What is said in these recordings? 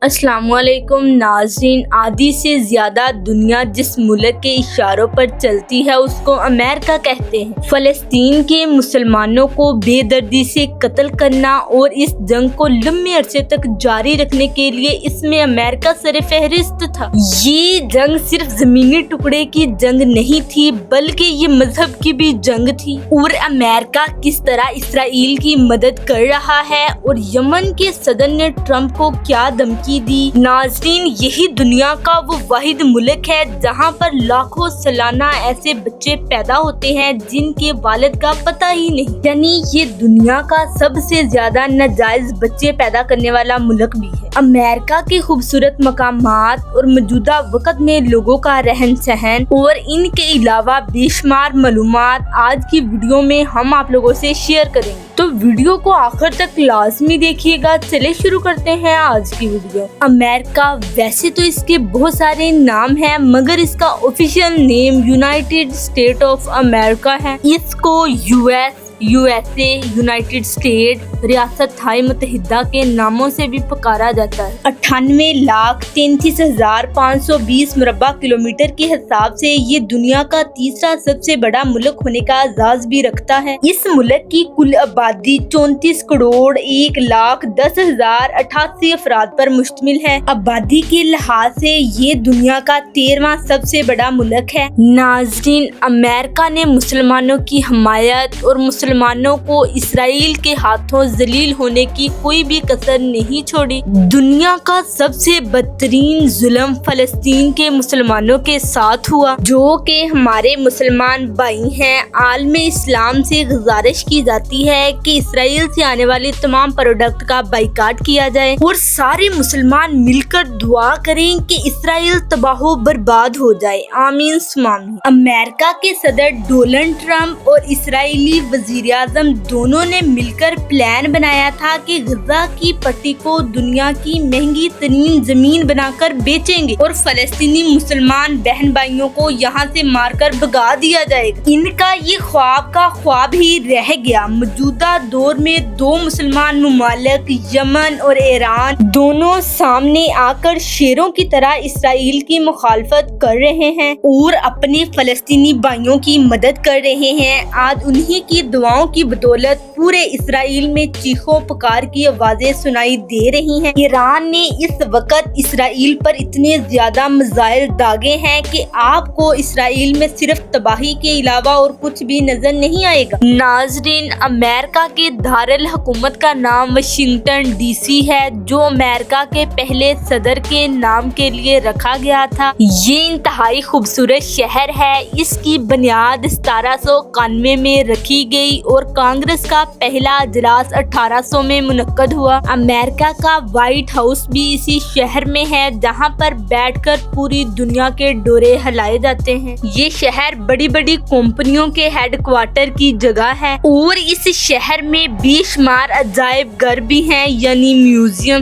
السلام علیکم ناظرین، آدھی سے زیادہ دنیا جس ملک کے اشاروں پر چلتی ہے اس کو امریکہ کہتے ہیں۔ فلسطین کے مسلمانوں کو بے دردی سے قتل کرنا اور اس جنگ کو لمبے عرصے تک جاری رکھنے کے لیے اس میں امریکہ سر فہرست تھا۔ یہ جنگ صرف زمینی ٹکڑے کی جنگ نہیں تھی بلکہ یہ مذہب کی بھی جنگ تھی، اور امریکہ کس طرح اسرائیل کی مدد کر رہا ہے اور یمن کے صدر نے ٹرمپ کو کیا دھمکی دی۔ ناظرین، یہی دنیا کا وہ واحد ملک ہے جہاں پر لاکھوں سالانہ ایسے بچے پیدا ہوتے ہیں جن کے والد کا پتہ ہی نہیں، یعنی یہ دنیا کا سب سے زیادہ ناجائز بچے پیدا کرنے والا ملک بھی ہے۔ امریکہ کے خوبصورت مقامات اور موجودہ وقت میں لوگوں کا رہن سہن اور ان کے علاوہ بے شمار معلومات آج کی ویڈیو میں ہم آپ لوگوں سے شیئر کریں گے، تو ویڈیو کو آخر تک لازمی دیکھیے گا۔ چلے شروع کرتے ہیں آج کی ویڈیو۔ امریکہ، ویسے تو اس کے بہت سارے نام ہیں مگر اس کا official name United state of America ہے۔ اس کو U S A, United state, ریاستہائے متحدہ کے ناموں سے بھی پکارا جاتا ہے۔ 98,33,520 مربع کلومیٹر کے حساب سے یہ دنیا کا تیسرا سب سے بڑا ملک ہونے کا اعزاز بھی رکھتا ہے۔ اس ملک کی کل آبادی 34,1,10,088 افراد پر مشتمل ہے۔ آبادی کے لحاظ سے یہ دنیا کا 13واں سب سے بڑا ملک ہے۔ ناظرین، امریکہ نے مسلمانوں کی حمایت اور مسلمانوں کو اسرائیل کے ہاتھوں ذلیل ہونے کی کوئی بھی کسر نہیں چھوڑی۔ دنیا کا سب سے بدترین ظلم فلسطین کے مسلمانوں کے ساتھ ہوا، جو کہ ہمارے مسلمان بھائی ہیں۔ عالم اسلام سے گزارش کی جاتی ہے کہ اسرائیل سے آنے والی تمام پروڈکٹ کا بائیکاٹ کیا جائے اور سارے مسلمان مل کر دعا کریں کہ اسرائیل تباہ و برباد ہو جائے، آمین ثم آمین۔ امریکہ کے صدر ڈونلڈ ٹرمپ اور اسرائیلی وزیر اعظم دونوں نے مل کر پلان بنایا تھا کہ غزہ کی پٹی کو دنیا کی مہنگی ترین زمین بنا کر بیچیں گے اور فلسطینی مسلمان بہن بھائیوں کو یہاں سے مار کر بھگا دیا جائے گا۔ ان کا یہ خواب کا خواب ہی رہ گیا۔ موجودہ دور میں دو مسلمان ممالک یمن اور ایران دونوں سامنے آ کر شیروں کی طرح اسرائیل کی مخالفت کر رہے ہیں اور اپنے فلسطینی بھائیوں کی مدد کر رہے ہیں۔ آج انہی کی دعاؤں کی بدولت پورے اسرائیل میں چیخوں پکار کی آوازیں سنائی دے رہی ہیں۔ ایران نے اس وقت اسرائیل پر اتنے زیادہ میزائل داغے ہیں کہ آپ کو اسرائیل میں صرف تباہی کے علاوہ اور کچھ بھی نظر نہیں آئے گا۔ ناظرین، امریکہ کے دارالحکومت کا نام واشنگٹن ڈی سی ہے، جو امریکہ کے پہلے صدر کے نام کے لیے رکھا گیا تھا۔ یہ انتہائی خوبصورت شہر ہے۔ اس کی بنیاد 1791 میں رکھی گئی اور کانگریس کا پہلا اجلاس 1800 میں منعقد ہوا۔ امریکہ کا وائٹ ہاؤس بھی اسی شہر میں ہے، جہاں پر بیٹھ کر پوری دنیا کے ڈورے ہلائے جاتے ہیں۔ یہ شہر بڑی بڑی کمپنیوں کے ہیڈ کوارٹر کی جگہ ہے اور اس شہر میں بے شمار عجائب گھر بھی ہیں، یعنی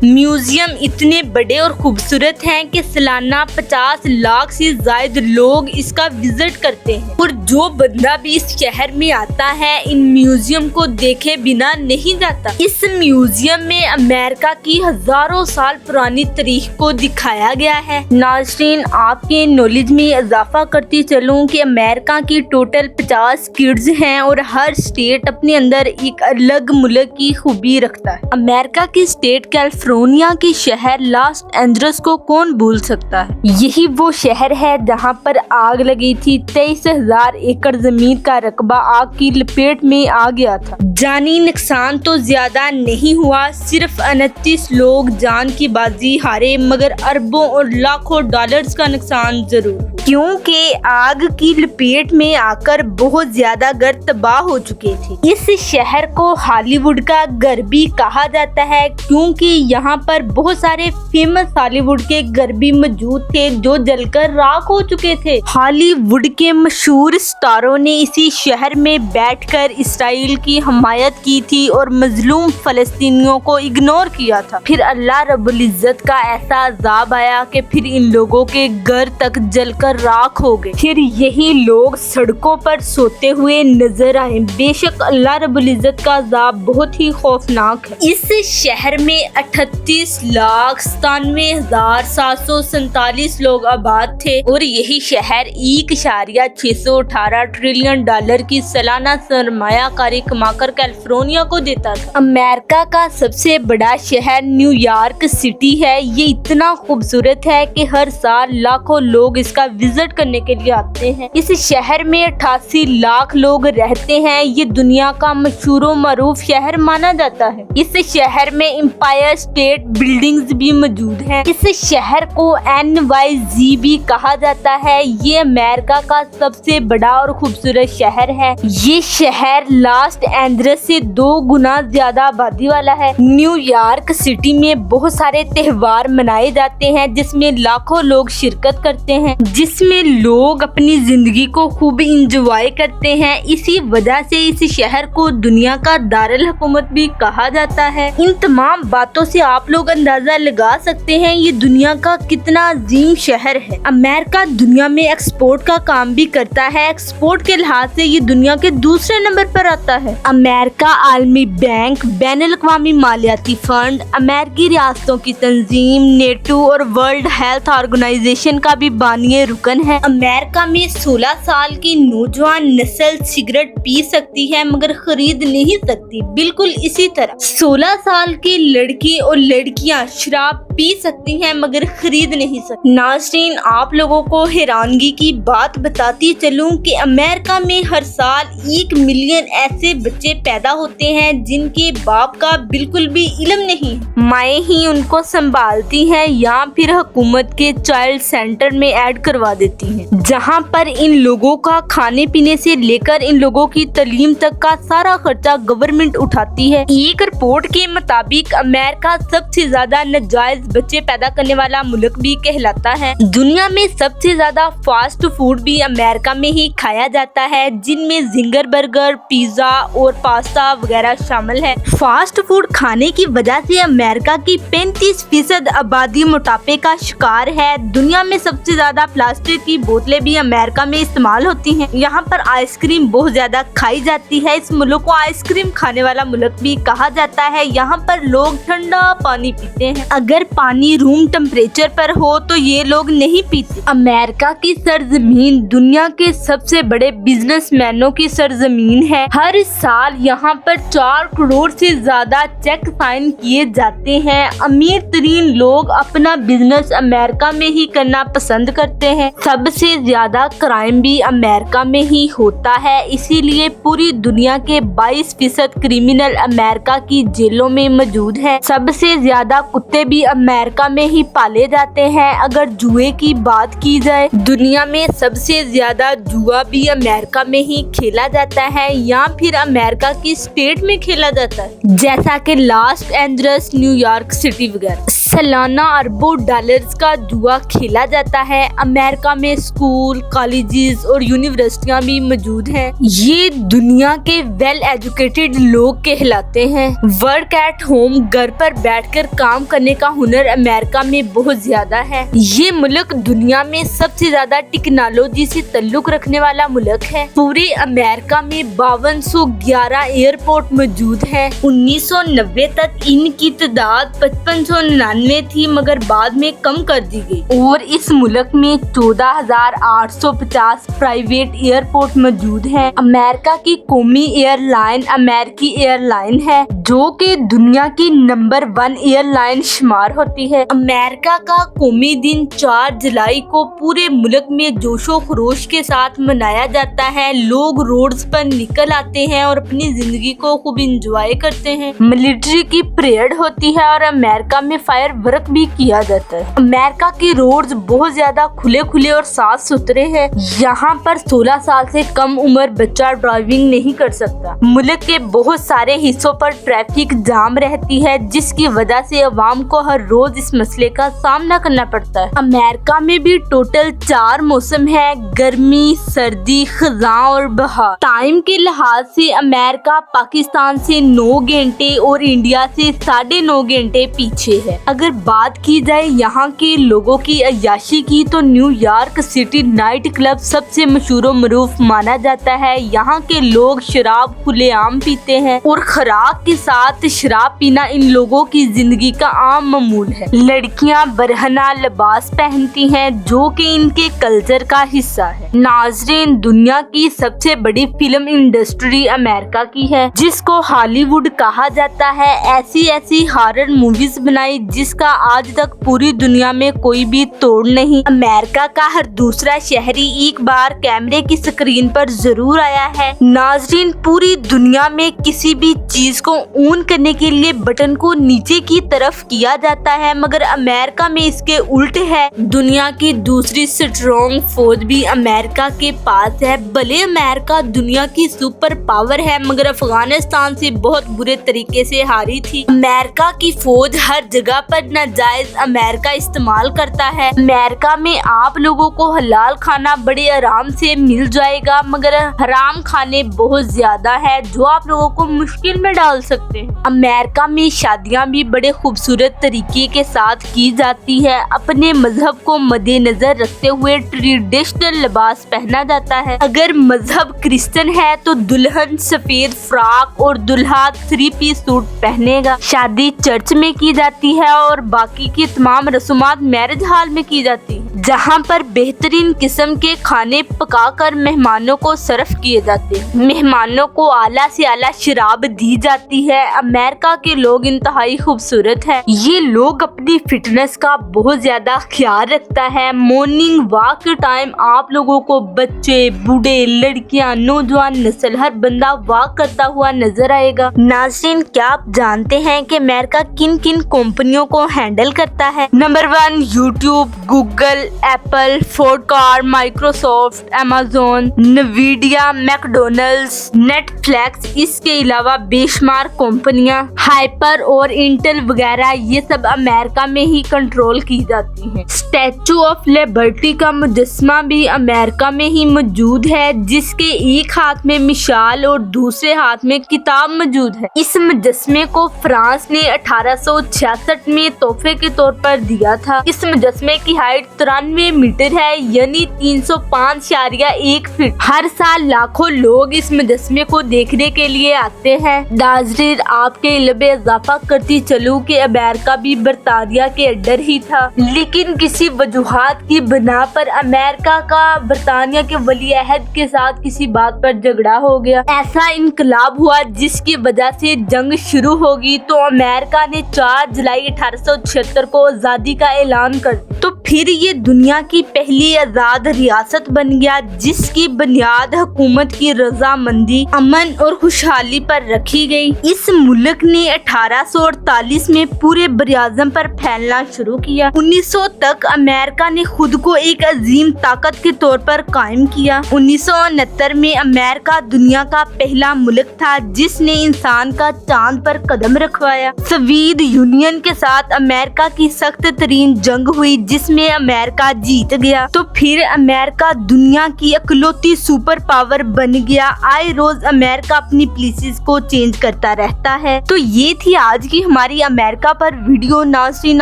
میوزیم اتنے بڑے اور خوبصورت ہیں کہ سالانہ 50 لاکھ سے زائد لوگ اس کا وزٹ کرتے ہیں، اور جو بندہ بھی اس شہر میں آتا ہے ان میوزیم کو دیکھے بنا نہیں جاتا۔ اس میوزیم میں امریکہ کی ہزاروں سال پرانی تاریخ کو دکھایا گیا ہے۔ ناظرین، آپ کے نالج میں اضافہ کرتی چلوں کہ امریکہ کی ٹوٹل 50 اسٹیٹس ہیں اور ہر اسٹیٹ اپنے اندر ایک الگ ملک کی خوبی رکھتا ہے۔ امریکہ کی اسٹیٹ کیلیفورنیا کے شہر لاس اینجلس کو کون بھول سکتا ہے؟ یہی وہ شہر ہے جہاں پر آگ لگی تھی۔ 23,000 ایکڑ زمین کا رقبہ آگ کی لپیٹ میں آ گیا تھا۔ جانی نقصان تو زیادہ نہیں ہوا، صرف 29 لوگ جان کی بازی ہارے، مگر اربوں اور لاکھوں ڈالرز کا نقصان ضرور ہوا، کیونکہ آگ کی لپیٹ میں آ کر بہت زیادہ گھر تباہ ہو چکے تھے۔ اس شہر کو ہالی ووڈ کا گھر بھی کہا جاتا ہے، کیونکہ یہاں پر بہت سارے فیمس ہالی ووڈ کے گھر بھی موجود تھے جو جل کر راکھ ہو چکے تھے۔ ہالی ووڈ کے مشہور اسٹاروں نے اسی شہر میں بیٹھ کر اسرائیل کی حمایت کی تھی اور مظلوم فلسطینیوں کو اگنور کیا تھا۔ پھر اللہ رب العزت کا ایسا عذاب آیا کہ پھر ان لوگوں کے گھر تک جل کر कर राख हो गए, फिर यही लोग सड़कों पर सोते हुए नजर आए। बेशक अल्लाह रब्बुल इज्जत का अज़ाब बहुत ही खौफनाक है। इस शहर में 38,97,747 लोग आबाद थे और यही शहर 1.618 ट्रिलियन डॉलर की सालाना सरमायाकारी कमाकर कैलिफोर्निया को देता था। अमेरिका का सबसे बड़ा शहर न्यूयॉर्क सिटी है। ये इतना खूबसूरत है कि हर साल लाखों लोग इसका विजिट करने के लिए आते हैं। इस शहर में 88 लाख लोग रहते हैं। ये दुनिया का मशहूर मरूफ शहर माना जाता है। इस शहर में एम्पायर स्टेट बिल्डिंग्स भी मौजूद हैं। इस शहर को NYC भी कहा जाता है। ये अमेरिका का सबसे बड़ा और खूबसूरत शहर है। ये शहर लॉस एंजल्स से 2 गुना ज्यादा आबादी वाला है। न्यूयॉर्क सिटी में बहुत सारे त्योहार मनाए जाते हैं जिसमें लाखों लोग शिरकत करते हैं, जिसमें लोग अपनी जिंदगी को खूब इंजॉय करते हैं। इसी वजह से इस शहर को दुनिया का दारुल हुकूमत भी कहा जाता है। इन तमाम बातों से आप लोग अंदाजा लगा सकते हैं ये दुनिया का कितना अजीम शहर है। अमेरिका दुनिया में एक्सपोर्ट का काम भी करता है। एक्सपोर्ट के लिहाज से ये दुनिया के दूसरे नंबर पर आता है। अमेरिका आलमी बैंक, बैनुल-अक़वामी मालियाती फंड, अमेरिकी रियासतों की तंजीम, नेटो और वर्ल्ड हेल्थ ऑर्गेनाइजेशन का भी बानी रुकन है। अमेरिका में 16 साल की नौजवान नस्ल सिगरेट पी सकती है मगर खरीद नहीं सकती। बिल्कुल इसी तरह 16 साल की लड़की और लड़कियां शराब पी सकती हैं मगर खरीद नहीं सकती। नाज़रीन, आप लोगों को हैरानगी की बात बताती चलूं कि अमेरिका में हर साल 1 मिलियन ऐसे बच्चे पैदा होते हैं जिनके बाप का बिल्कुल भी इल्म नहीं है। माएँ ही उनको संभालती हैं या फिर हुकूमत के चाइल्ड सेंटर में ऐड करवा देती हैं, जहां पर इन लोगों का खाने पीने से लेकर इन लोगों की तालीम तक का सारा खर्चा गवर्नमेंट उठाती है। एक रिपोर्ट के मुताबिक अमेरिका सबसे ज्यादा नाजायज बच्चे पैदा करने वाला मुल्क भी कहलाता है। दुनिया में सबसे ज्यादा फास्ट फूड भी अमेरिका में ही खाया जाता है, जिनमें जिंगर बर्गर, पिज्जा और पास्ता वगैरह शामिल है। फास्ट फूड खाने की वजह से अमेरिका की 35% आबादी मोटापे का शिकार है। दुनिया में सबसे ज्यादा प्लास्टिक की बोतलें भी अमेरिका में इस्तेमाल होती हैं। यहाँ पर आइसक्रीम बहुत ज्यादा खाई जाती है। इस मुल्क को आइसक्रीम खाने वाला मुल्क भी कहा जाता है। यहाँ पर लोग ठंडा पानी पीते हैं। अगर पानी रूम टेम्परेचर पर हो तो ये लोग नहीं पीते। अमेरिका की सरजमीन दुनिया के सबसे बड़े बिजनेसमैनों की सरजमीन है। हर साल यहाँ पर 4 करोड़ से ज्यादा चेक साइन किए जाते हैं। अमीर तरीन लोग अपना बिजनेस अमेरिका में ही करना पसंद करते हैं। सबसे ज्यादा क्राइम भी अमेरिका में ही होता है, इसीलिए पूरी दुनिया के 22% क्रिमिनल अमेरिका की जेलों में मौजूद है। सबसे ज्यादा कुत्ते भी अमेरिका में ही पाले जाते हैं। अगर जुए की बात की जाए, दुनिया में सबसे ज्यादा जुआ भी अमेरिका में ही खेला जाता है या फिर अमेरिका की स्टेट में खेला जाता है, जैसा कि लॉस एंजल्स, न्यूयॉर्क सिटी वगैरह। सालाना अरबों डॉलर्स का जुआ खेला जाता है। अमेरिका में स्कूल, कॉलेजेस और यूनिवर्सिटियां भी मौजूद हैं। ये दुनिया के वेल एजुकेटेड लोग कहलाते हैं। वर्क एट होम, घर पर बैठकर काम करने का हुनर अमेरिका में बहुत ज्यादा है। ये मुल्क दुनिया में सबसे ज्यादा टेक्नोलॉजी से ताल्लुक रखने वाला मुल्क है। पूरे अमेरिका में 5211 एयरपोर्ट मौजूद है। 1990 तक इनकी तादाद 5599 थी मगर बाद में कम कर दी गई और इस मुल्क में 14,850 प्राइवेट एयरपोर्ट मौजूद हैं। अमेरिका की कौमी एयरलाइन अमेरिकी एयरलाइन है, जो कि दुनिया की नंबर 1 एयरलाइन शुमार होती है। अमेरिका का कौमी दिन 4 जुलाई को पूरे मुल्क में जोशो खरोश के साथ मनाया जाता है। लोग रोड्स पर निकल आते हैं और अपनी जिंदगी को खूब इंजॉय करते हैं। मिलिट्री की परेड होती है और अमेरिका में फायर वर्क भी किया जाता है। अमेरिका की रोड्स बहुत ज्यादा खुले खुले और साफ सुथरे हैं। यहाँ पर 16 साल से कम उम्र बच्चा ड्राइविंग नहीं कर सकता। मुल्क के बहुत सारे हिस्सों पर ट्रैफिक जाम रहती है, जिसकी वजह से अवाम को हर रोज इस मसले का सामना करना पड़ता है। अमेरिका में भी टोटल 4 मौसम है, गर्मी, सर्दी, खज़ां और बहार। टाइम के लिहाज से अमेरिका पाकिस्तान से 9 घंटे और इंडिया से 9.5 घंटे पीछे है। अगर बात की जाए यहाँ के लोगों की अय्याशी की, तो न्यूयॉर्क सिटी नाइट क्लब सबसे मशहूर और मरूफ माना जाता है। यहाँ के लोग शराब खुलेआम पीते हैं और खुराक के साथ शराब पीना इन लोगों की जिंदगी का आम मामूल है। लड़कियाँ बरहना लिबास पहनती हैं, जो कि इनके कल्चर का हिस्सा है। नाज़रीन, दुनिया की सबसे बड़ी फिल्म इंडस्ट्री अमेरिका की है, जिसको हॉलीवुड कहा जाता है। ऐसी हॉरर मूवीज बनाई जिसका आज तक पूरी दुनिया में कोई भी तोड़ नहीं। अमेरिका का हर दूसरा शहरी एक बार कैमरे की स्क्रीन पर जरूर आया है। नाज़रीन, पूरी दुनिया में किसी भी चीज को ऑन करने के लिए बटन को नीचे की तरफ किया जाता है, मगर अमेरिका में इसके उल्ट है। दुनिया की दूसरी स्ट्रॉन्ग फौज भी अमेरिका के पास है। भले अमेरिका दुनिया की सुपर पावर है, मगर अफगानिस्तान से बहुत बुरे तरीके से हारी थी। अमेरिका की फौज हर जगह पर नाजायज अमेरिका इस्तेमाल करता है। अमेरिका में आप लोगों को हलाल खाना बड़े आराम से मिल जाएगा, मगर हराम खाने बहुत ज्यादा है जो आप लोगों को मुश्किल में डाल सकते हैं। अमेरिका में शादियां भी बड़े खूबसूरत तरीके के साथ की जाती है। अपने मजहब को मद्देनजर रखते हुए ट्रेडिशनल लिबास पहना जाता है। अगर मजहब क्रिश्चियन है तो दुल्हन सफेद फ्रॉक और दुल्हा 3 पीस सूट पहनेगा। शादी चर्च में की जाती है और बाकी की तमाम रस्मात मैरिज हॉल में की जाती है, जहां पर बेहतरीन किस्म के खाने पकाकर मेहमानों को सर्व किए जाते हैं। मेहमानों को आला से आला शराब दी जाती है। अमेरिका के लोग इंतहाई खूबसूरत है। ये लोग अपनी फिटनेस का बहुत ज्यादा ख्याल रखता है। मॉर्निंग वॉक के टाइम आप लोगों को बच्चे, बूढ़े, लड़कियां, नौजवान नस्ल हर बंदा वॉक करता हुआ नजर आएगा। नाज़रीन, क्या आप जानते हैं कि अमेरिका किन किन कंपनियों को हैंडल करता है? Number 1 YouTube, Google, Apple, Ford car, Microsoft, Amazon, नवीडिया, McDonald's, Netflix. इसके अलावा बेशुमार कंपनियां हाइपर और इंटेल वगैरह, ये सब अमेरिका में ही कंट्रोल की जाती हैं। स्टैचू ऑफ लिबर्टी का मुजस्मा भी अमेरिका में ही मौजूद है, जिसके एक हाथ में मिसाल और दूसरे हाथ में किताब मौजूद है। इस मुजस्मे को फ्रांस ने 1866 में तोहफे के तौर पर दिया था। इस मुजस्मे की हाइट 93 मीटर है, यानी 305.1 फीट। हर साल लाखों लोग इस मुजस्मे को देखने के लिए आते हैं। नाज़रीन, आपके इल्म इजाफा करती चलूं कि अमेरिका भी बरतानिया के अंडर ही था, लेकिन किसी वजूहात की बिना पर अमेरिका का बरतानिया के वली अहद के साथ किसी बात पर झगड़ा हो गया। ऐसा इनकलाब हुआ जिसकी वजह से जंग शुरू होगी, तो अमेरिका ने 4 जुलाई 1876 को आजादी का ऐलान कर दिया। तो फिर ये दुनिया की पहली आजाद रियासत बन गया, जिसकी बुनियाद हुकूमत की रजामंदी, अमन और खुशहाली पर रखी गई। इस मुल्क ने 1848 में पूरे बरआज़म पर फैलना शुरू किया। 1900 तक अमेरिका ने खुद को एक अजीम ताकत के तौर पर कायम किया। 1969 में अमेरिका दुनिया का पहला मुल्क था जिसने इंसान का चांद पर कदम रखवाया। सोवियत यूनियन के साथ अमेरिका की सख्त तरीन जंग हुई, जिसमें अमेरिका जीत गया। तो फिर अमेरिका दुनिया की इकलौती सुपर पावर बन गया। आए रोज अमेरिका अपनी पॉलिसीज को चेंज करता रहता है। तो ये थी आज की हमारी अमेरिका पर वीडियो। नाज़रीन,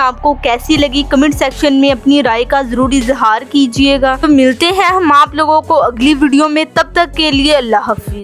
आपको कैसी लगी कमेंट सेक्शन में अपनी राय का जरूर इजहार कीजिएगा। तो मिलते हैं हम आप लोगों को अगली वीडियो में, तब तक के लिए अल्लाह हाफिज।